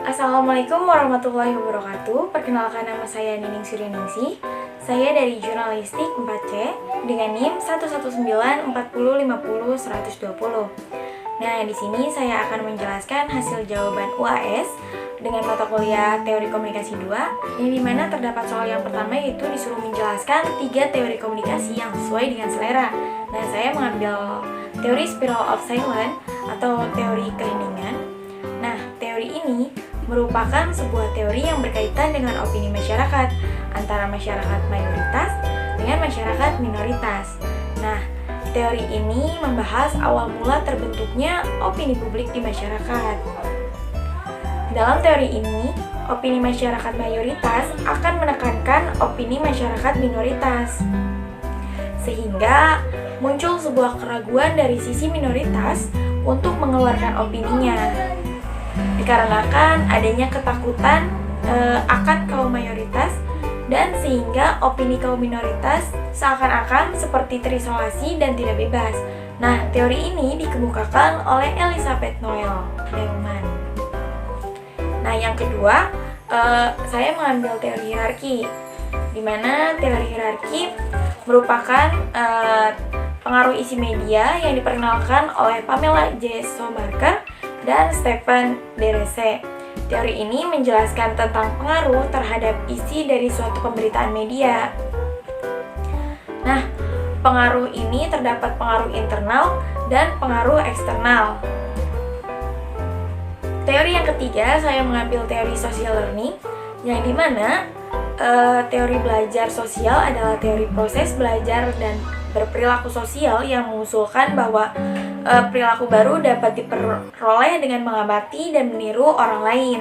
Assalamualaikum warahmatullahi wabarakatuh. Perkenalkan, nama saya Nining Suryaningsih. Saya dari Jurnalistik 4C dengan NIM 11940500120. Nah, di sini saya akan menjelaskan hasil jawaban UAS dengan mata kuliah Teori Komunikasi 2, yang dimana terdapat soal yang pertama, yaitu disuruh menjelaskan 3 teori komunikasi yang sesuai dengan selera. Nah, saya mengambil teori spiral of silence atau teori keheningan. Nah, teori ini merupakan sebuah teori yang berkaitan dengan opini masyarakat antara masyarakat mayoritas dengan masyarakat minoritas. Nah, teori ini membahas awal mula terbentuknya opini publik di masyarakat. Dalam teori ini, opini masyarakat mayoritas akan menekankan opini masyarakat minoritas, sehingga muncul sebuah keraguan dari sisi minoritas untuk mengeluarkan opininya, dikarenakan adanya ketakutan akan kaum mayoritas, dan sehingga opini kaum minoritas seakan-akan seperti terisolasi dan tidak bebas. Nah, teori ini dikemukakan oleh Elizabeth Noel Neumann. Nah, yang kedua, saya mengambil teori hierarki, di mana teori hierarki merupakan pengaruh isi media yang diperkenalkan oleh Pamela J. Schoenmaker dan Stephen Derese. Teori ini menjelaskan tentang pengaruh terhadap isi dari suatu pemberitaan media. Nah, pengaruh ini terdapat pengaruh internal dan pengaruh eksternal. Teori yang ketiga, saya mengambil teori social learning, yang dimana teori belajar sosial adalah teori proses belajar dan berperilaku sosial yang mengusulkan bahwa perilaku baru dapat diperoleh dengan mengamati dan meniru orang lain.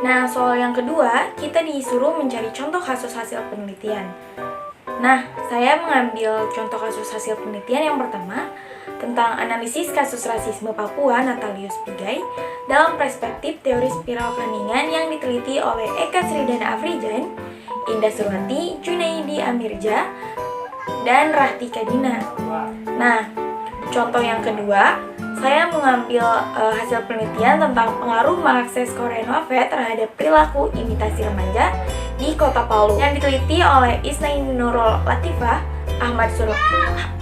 Nah, soal yang kedua, kita disuruh mencari contoh kasus hasil penelitian. Nah, saya mengambil contoh kasus hasil penelitian yang pertama tentang analisis kasus rasisme Papua Natalius Pigai dalam perspektif teori spiral keheningan yang diteliti oleh Eka Sridana Afrijan, Indah Surwati, Junaidi Amirja, dan Rahti Kadina. Nah, contoh yang kedua, saya mengambil hasil penelitian tentang pengaruh mengakses Korean Wave terhadap perilaku imitasi remaja di Kota Palu yang diteliti oleh Isnai Nurul Latifah,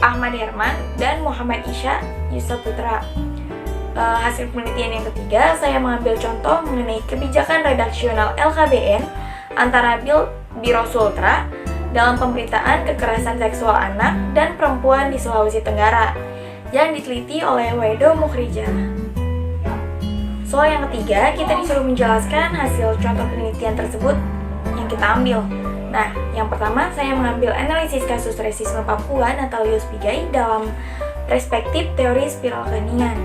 Ahmad Herman, dan Muhammad Isya Yusaputra. Hasil penelitian yang ketiga, saya mengambil contoh mengenai kebijakan redaksional LKBN antara Biro Sultra dalam pemberitaan kekerasan seksual anak dan perempuan di Sulawesi Tenggara yang diteliti oleh Wedo Mukhrija. Soal yang ketiga, kita disuruh menjelaskan hasil contoh penelitian tersebut yang kita ambil. Nah, yang pertama, saya mengambil analisis kasus rasisme Papua Natalius Pigai dalam perspektif teori spiral keheningan.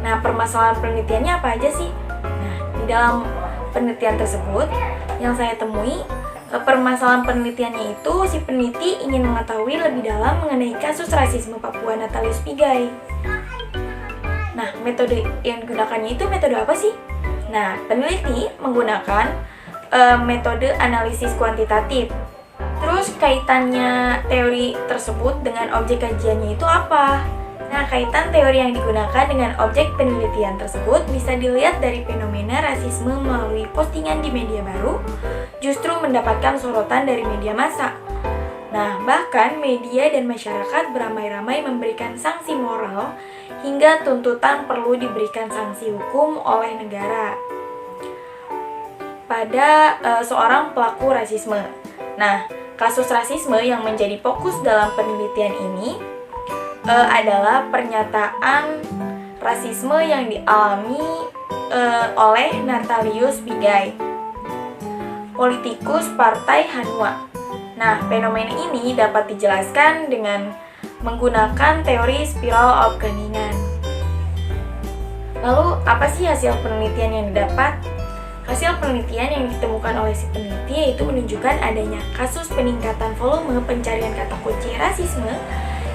Nah, permasalahan penelitiannya apa aja sih? Nah, di dalam penelitian tersebut yang saya temui, permasalahan penelitiannya itu si peneliti ingin mengetahui lebih dalam mengenai kasus rasisme Papua Natalius Pigai. Nah, metode yang digunakannya itu metode apa sih? Nah, peneliti menggunakan metode analisis kuantitatif. Terus kaitannya teori tersebut dengan objek kajiannya itu apa? Nah, kaitan teori yang digunakan dengan objek penelitian tersebut bisa dilihat dari fenomena rasisme melalui postingan di media baru justru mendapatkan sorotan dari media massa. Nah, bahkan media dan masyarakat beramai-ramai memberikan sanksi moral hingga tuntutan perlu diberikan sanksi hukum oleh negara pada seorang pelaku rasisme. Nah, kasus rasisme yang menjadi fokus dalam penelitian ini adalah pernyataan rasisme yang dialami oleh Natalius Pigai, politikus Partai Hanua. Nah, fenomena ini dapat dijelaskan dengan menggunakan teori spiral of keheningan. Lalu, apa sih hasil penelitian yang didapat? Hasil penelitian yang ditemukan oleh si peneliti yaitu menunjukkan adanya kasus peningkatan volume pencarian kata kunci rasisme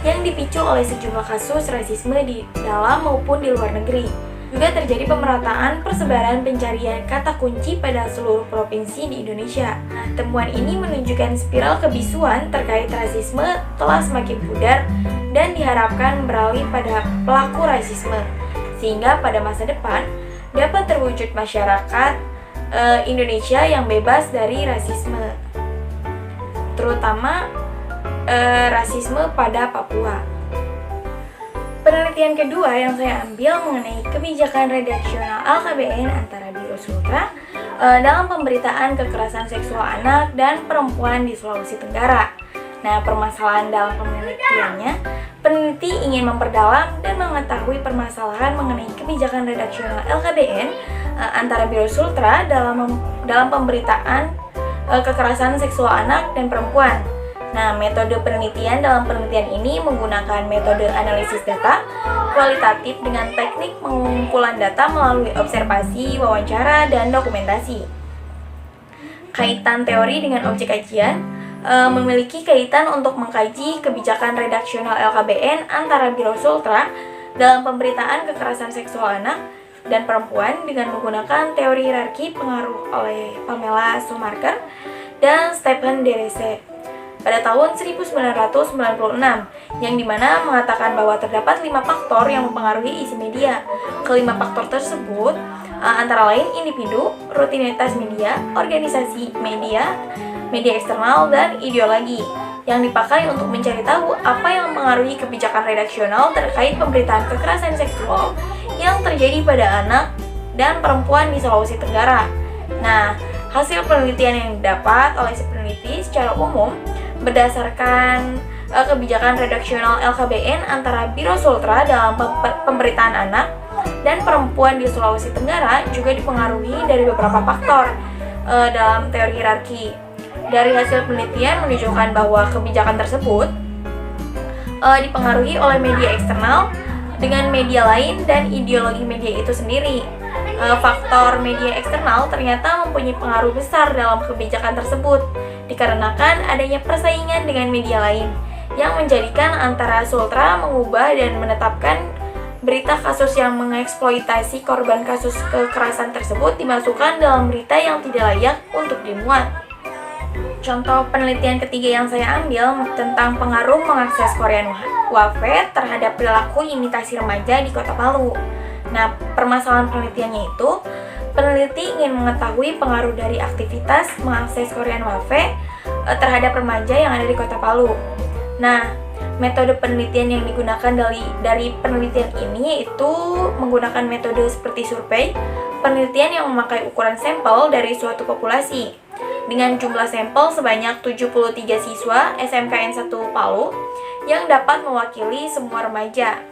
yang dipicu oleh sejumlah kasus rasisme di dalam maupun di luar negeri. Juga terjadi pemerataan persebaran pencarian kata kunci pada seluruh provinsi di Indonesia. Nah, temuan ini menunjukkan spiral kebisuan terkait rasisme telah semakin pudar dan diharapkan beralih pada pelaku rasisme, sehingga pada masa depan dapat terwujud masyarakat Indonesia yang bebas dari rasisme, terutama rasisme pada Papua. Penelitian kedua yang saya ambil mengenai kebijakan redaksional LKBN antara Biro Sultra dalam pemberitaan kekerasan seksual anak dan perempuan di Sulawesi Tenggara. Nah, permasalahan dalam penelitiannya, peneliti ingin memperdalam dan mengetahui permasalahan mengenai kebijakan redaksional LKBN antara Biro Sultra dalam pemberitaan kekerasan seksual anak dan perempuan. Nah, metode penelitian dalam penelitian ini menggunakan metode analisis data kualitatif dengan teknik pengumpulan data melalui observasi, wawancara, dan dokumentasi. Kaitan teori dengan objek kajian memiliki kaitan untuk mengkaji kebijakan redaksional LKBN antara Biro Sultra dalam pemberitaan kekerasan seksual anak dan perempuan dengan menggunakan teori hierarki pengaruh oleh Pamela Somarker dan Stephen Derese pada tahun 1996, yang dimana mengatakan bahwa terdapat 5 faktor yang mempengaruhi isi media. Kelima faktor tersebut antara lain individu, rutinitas media, organisasi media, media eksternal, dan ideologi yang dipakai untuk mencari tahu apa yang mempengaruhi kebijakan redaksional terkait pemberitaan kekerasan seksual yang terjadi pada anak dan perempuan di Sulawesi Tenggara. Nah, hasil penelitian yang didapat oleh si peneliti secara umum berdasarkan kebijakan redaksional LKBN antara Biro Sultra dalam pemberitaan anak dan perempuan di Sulawesi Tenggara juga dipengaruhi dari beberapa faktor dalam teori hierarki. Dari hasil penelitian menunjukkan bahwa kebijakan tersebut dipengaruhi oleh media eksternal dengan media lain dan ideologi media itu sendiri. Faktor media eksternal ternyata mempunyai pengaruh besar dalam kebijakan tersebut dikarenakan adanya persaingan dengan media lain yang menjadikan antara Sultra mengubah dan menetapkan berita kasus yang mengeksploitasi korban kasus kekerasan tersebut dimasukkan dalam berita yang tidak layak untuk dimuat. Contoh penelitian ketiga yang saya ambil tentang pengaruh mengakses Korean Wave terhadap perilaku imitasi remaja di Kota Palu. Nah, permasalahan penelitiannya itu, peneliti ingin mengetahui pengaruh dari aktivitas mengakses Korean Wave terhadap remaja yang ada di Kota Palu. Nah, metode penelitian yang digunakan dari penelitian ini yaitu menggunakan metode seperti survei, penelitian yang memakai ukuran sampel dari suatu populasi dengan jumlah sampel sebanyak 73 siswa SMKN 1 Palu yang dapat mewakili semua remaja.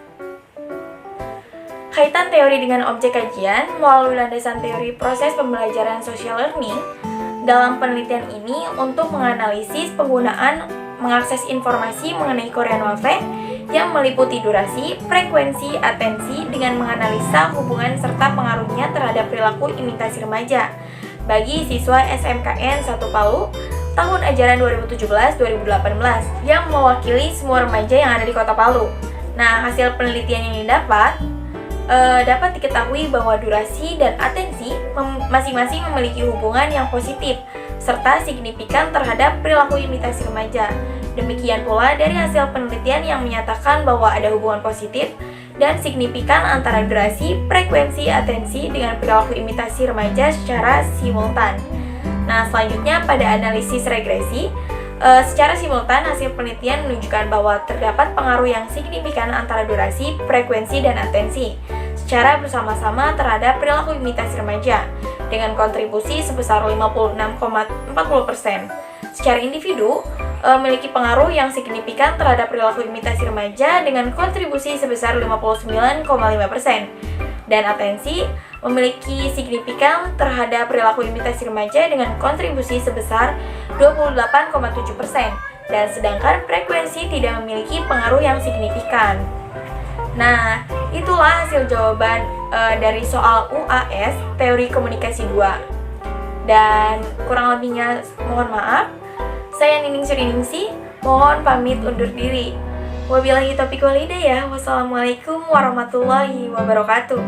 Kaitan teori dengan objek kajian melalui landasan teori proses pembelajaran social learning dalam penelitian ini untuk menganalisis penggunaan mengakses informasi mengenai Korean Wave yang meliputi durasi, frekuensi, atensi dengan menganalisa hubungan serta pengaruhnya terhadap perilaku imitasi remaja bagi siswa SMKN 1 Palu tahun ajaran 2017-2018 yang mewakili semua remaja yang ada di Kota Palu. Nah, hasil penelitian yang didapat dapat diketahui bahwa durasi dan atensi masing-masing memiliki hubungan yang positif serta signifikan terhadap perilaku imitasi remaja. Demikian pula dari hasil penelitian yang menyatakan bahwa ada hubungan positif dan signifikan antara durasi, frekuensi, atensi dengan perilaku imitasi remaja secara simultan. Nah, selanjutnya pada analisis regresi, secara simultan hasil penelitian menunjukkan bahwa terdapat pengaruh yang signifikan antara durasi, frekuensi, dan atensi secara bersama-sama terhadap perilaku imitasi remaja dengan kontribusi sebesar 56,40%. Secara individu, memiliki pengaruh yang signifikan terhadap perilaku imitasi remaja dengan kontribusi sebesar 59,5%. Dan atensi memiliki signifikan terhadap perilaku imitasi remaja dengan kontribusi sebesar 28,7%. Dan sedangkan frekuensi tidak memiliki pengaruh yang signifikan. Nah, itulah hasil jawaban dari soal UAS Teori Komunikasi 2. Dan kurang lebihnya mohon maaf. Saya Nining Suriningsi, mohon pamit undur diri. Wabillahi taufiq wal hidayah. Wassalamualaikum warahmatullahi wabarakatuh.